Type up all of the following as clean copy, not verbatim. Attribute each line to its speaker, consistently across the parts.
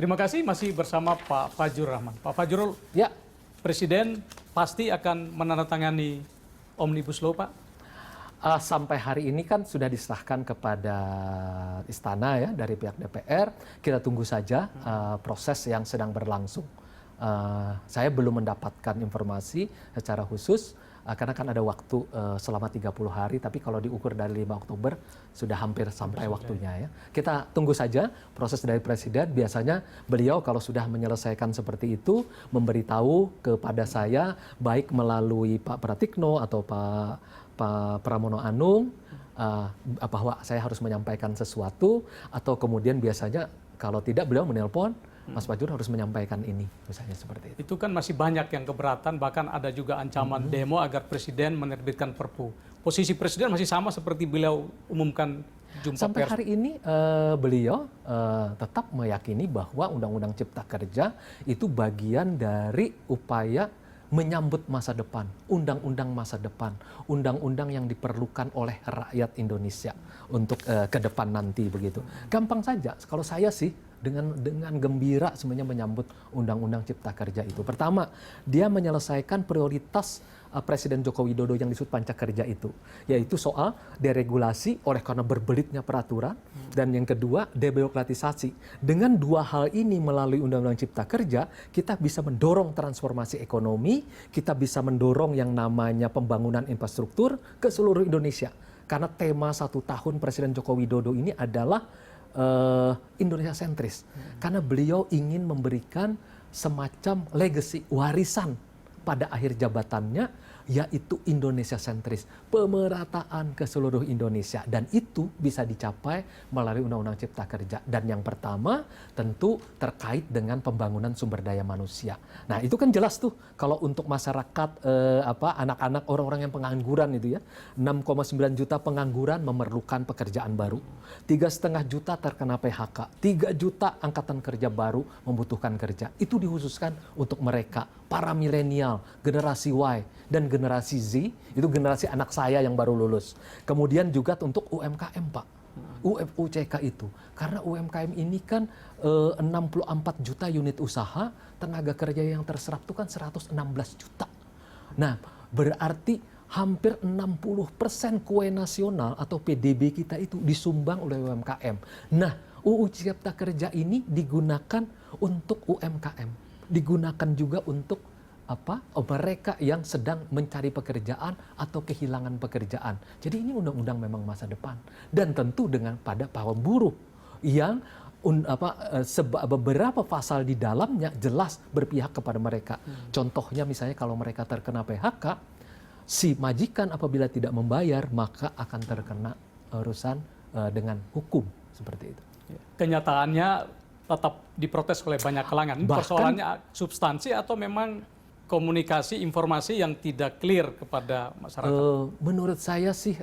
Speaker 1: Terima kasih masih bersama Pak Fajrul Rahman. Pak Fajrul,
Speaker 2: Ya,
Speaker 1: Presiden pasti akan menandatangani Omnibus Law, Pak?
Speaker 2: sampai hari ini kan sudah diserahkan kepada istana ya dari pihak DPR. Kita tunggu saja proses yang sedang berlangsung. Saya belum mendapatkan informasi secara khusus karena kan ada waktu selama 30 hari, tapi kalau diukur dari 5 Oktober sudah hampir sampai waktunya ya. Kita tunggu saja proses dari Presiden. Biasanya beliau kalau sudah menyelesaikan seperti itu memberitahu kepada saya baik melalui Pak Pratikno atau Pak Pramono Anung bahwa saya harus menyampaikan sesuatu, atau kemudian biasanya kalau tidak beliau menelpon, Mas Fajrul harus menyampaikan ini, misalnya seperti itu.
Speaker 1: Itu kan masih banyak yang keberatan, bahkan ada juga ancaman demo agar Presiden menerbitkan Perpu. Posisi Presiden masih sama seperti beliau umumkan jumpa
Speaker 2: Sampai
Speaker 1: pers.
Speaker 2: hari ini beliau tetap meyakini bahwa Undang-Undang Cipta Kerja itu bagian dari upaya menyambut masa depan, undang-undang masa depan, undang-undang yang diperlukan oleh rakyat Indonesia untuk ke depan nanti begitu. Gampang saja, kalau saya sih dengan gembira sebenarnya menyambut Undang-Undang Cipta Kerja itu. Pertama, dia menyelesaikan prioritas Presiden Joko Widodo yang disebut Pancakerja itu, yaitu soal deregulasi oleh karena berbelitnya peraturan, dan yang kedua debirokratisasi. Dengan dua hal ini melalui Undang-Undang Cipta Kerja, kita bisa mendorong transformasi ekonomi, kita bisa mendorong yang namanya pembangunan infrastruktur ke seluruh Indonesia. Karena tema 1 tahun Presiden Joko Widodo ini adalah Indonesia sentris, karena beliau ingin memberikan semacam legacy, warisan pada akhir jabatannya, yaitu Indonesia sentris, pemerataan ke seluruh Indonesia, dan itu bisa dicapai melalui Undang-Undang Cipta Kerja. Dan yang pertama tentu terkait dengan pembangunan sumber daya manusia. Nah itu kan jelas tuh kalau untuk masyarakat anak-anak, orang-orang yang pengangguran itu ya, 6,9 juta pengangguran memerlukan pekerjaan baru, 3,5 juta terkena PHK, 3 juta angkatan kerja baru membutuhkan kerja. Itu dikhususkan untuk mereka, para milenial, generasi Y dan generasi Z, itu generasi anak saya yang baru lulus. Kemudian juga untuk UMKM, Pak. UCK itu. Karena UMKM ini kan 64 juta unit usaha, tenaga kerja yang terserap itu kan 116 juta. Nah, berarti hampir 60% kue nasional atau PDB kita itu disumbang oleh UMKM. Nah, UU Cipta Kerja ini digunakan untuk UMKM. Digunakan juga untuk mereka yang sedang mencari pekerjaan atau kehilangan pekerjaan. Jadi ini undang-undang memang masa depan, dan tentu dengan pada para buruh yang beberapa pasal di dalamnya jelas berpihak kepada mereka. Contohnya misalnya kalau mereka terkena PHK, si majikan apabila tidak membayar maka akan terkena urusan dengan hukum seperti itu.
Speaker 1: Kenyataannya tetap diprotes oleh banyak kalangan. Persoalannya substansi atau memang komunikasi informasi yang tidak clear kepada masyarakat?
Speaker 2: Menurut saya sih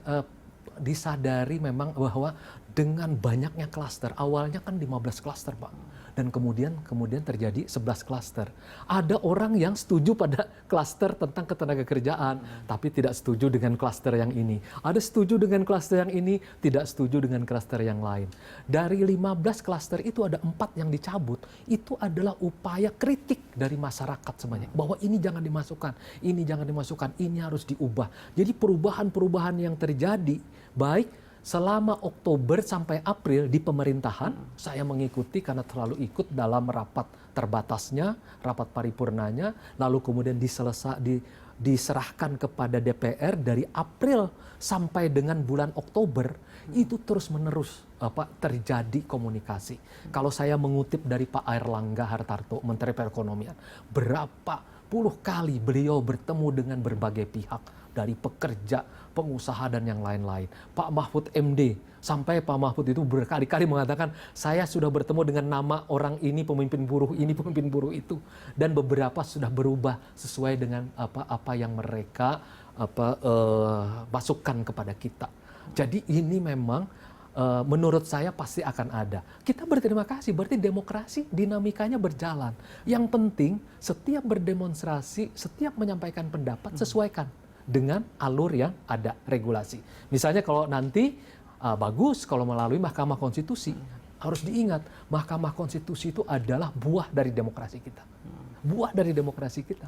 Speaker 2: disadari memang bahwa dengan banyaknya klaster, awalnya kan 15 klaster, Pak, dan kemudian terjadi 11 klaster. Ada orang yang setuju pada klaster tentang ketenagakerjaan, tapi tidak setuju dengan klaster yang ini. Ada setuju dengan klaster yang ini, tidak setuju dengan klaster yang lain. Dari 15 klaster itu ada 4 yang dicabut. Itu adalah upaya kritik dari masyarakat semuanya, bahwa ini jangan dimasukkan, ini jangan dimasukkan, ini harus diubah. Jadi perubahan-perubahan yang terjadi, baik selama Oktober sampai April di pemerintahan, saya mengikuti karena terlalu ikut dalam rapat terbatasnya, rapat paripurnanya, lalu kemudian diserahkan kepada DPR dari April sampai dengan bulan Oktober, itu terus-menerus terjadi komunikasi. Kalau saya mengutip dari Pak Airlangga Hartarto, Menteri Perekonomian, berapa puluh kali beliau bertemu dengan berbagai pihak, dari pekerja, pengusaha, dan yang lain-lain. Pak Mahfud MD, sampai Pak Mahfud itu berkali-kali mengatakan, saya sudah bertemu dengan nama orang ini, pemimpin buruh ini, pemimpin buruh itu. Dan beberapa sudah berubah sesuai dengan apa yang mereka masukkan kepada kita. Jadi ini memang menurut saya pasti akan ada. Kita berterima kasih, berarti demokrasi dinamikanya berjalan. Yang penting setiap berdemonstrasi, setiap menyampaikan pendapat, sesuaikan dengan alur yang ada regulasi. Misalnya kalau nanti bagus kalau melalui Mahkamah Konstitusi, Harus diingat, Mahkamah Konstitusi itu adalah buah dari demokrasi kita. Buah dari demokrasi kita.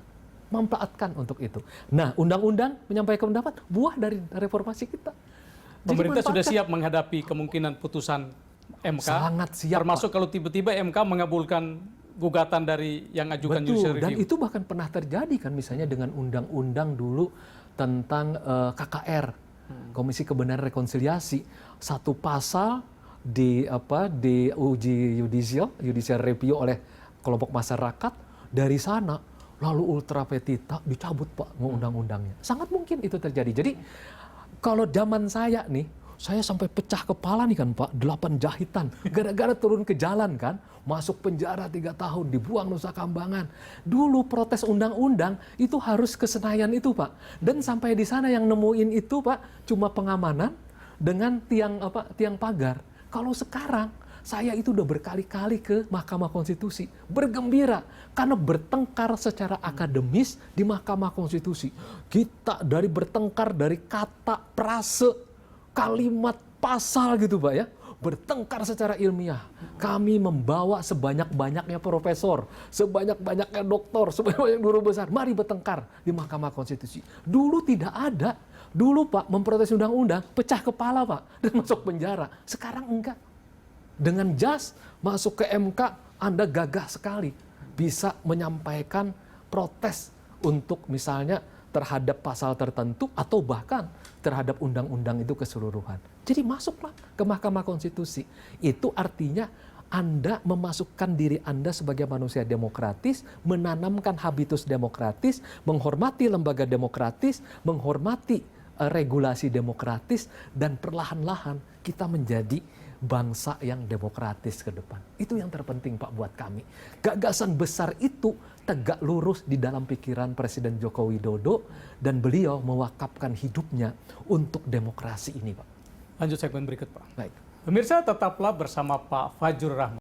Speaker 2: Manfaatkan untuk itu. Nah, undang-undang menyampaikan pendapat, buah dari reformasi kita. Jadi
Speaker 1: Pemerintah sudah
Speaker 2: manfaatkan.
Speaker 1: siap menghadapi kemungkinan putusan MK.
Speaker 2: Sangat siap,
Speaker 1: Termasuk
Speaker 2: Pak.
Speaker 1: kalau tiba-tiba MK mengabulkan gugatan dari yang ajukan
Speaker 2: Betul,
Speaker 1: judicial
Speaker 2: dan
Speaker 1: review.
Speaker 2: itu bahkan pernah terjadi kan, misalnya dengan undang-undang dulu tentang KKR, Komisi Kebenaran Rekonsiliasi, satu pasal diuji judicial review oleh kelompok masyarakat, dari sana lalu ultra petita dicabut Pak undang-undangnya. Sangat mungkin itu terjadi. Jadi kalau zaman saya nih, saya sampai pecah kepala nih kan Pak, 8 jahitan, gara-gara turun ke jalan kan, masuk penjara 3 tahun, dibuang Nusa Kambangan. Dulu protes undang-undang itu harus ke Senayan itu Pak, dan sampai di sana yang nemuin itu Pak cuma pengamanan dengan tiang pagar. Kalau sekarang saya itu udah berkali-kali ke Mahkamah Konstitusi, bergembira karena bertengkar secara akademis di Mahkamah Konstitusi. Kita dari bertengkar dari kata, frase, kalimat, pasal gitu Pak ya, bertengkar secara ilmiah. Kami membawa sebanyak-banyaknya profesor, sebanyak-banyaknya doktor, sebanyak-banyak guru besar, mari bertengkar di Mahkamah Konstitusi. Dulu tidak ada. Dulu Pak memprotes undang-undang, pecah kepala Pak, dan masuk penjara. Sekarang enggak. Dengan JAS masuk ke MK, Anda gagah sekali bisa menyampaikan protes untuk misalnya terhadap pasal tertentu atau bahkan terhadap undang-undang itu keseluruhan. Jadi masuklah ke Mahkamah Konstitusi. Itu artinya Anda memasukkan diri Anda sebagai manusia demokratis, menanamkan habitus demokratis, menghormati lembaga demokratis, menghormati regulasi demokratis, dan perlahan-lahan kita menjadi bangsa yang demokratis ke depan. Itu yang terpenting Pak buat kami. Gagasan besar itu tegak lurus di dalam pikiran Presiden Joko Widodo, dan beliau mewakafkan hidupnya untuk demokrasi ini Pak.
Speaker 1: Lanjut segmen berikut Pak.
Speaker 2: Baik.
Speaker 1: Pemirsa, tetaplah bersama Pak Fajrul Rahman.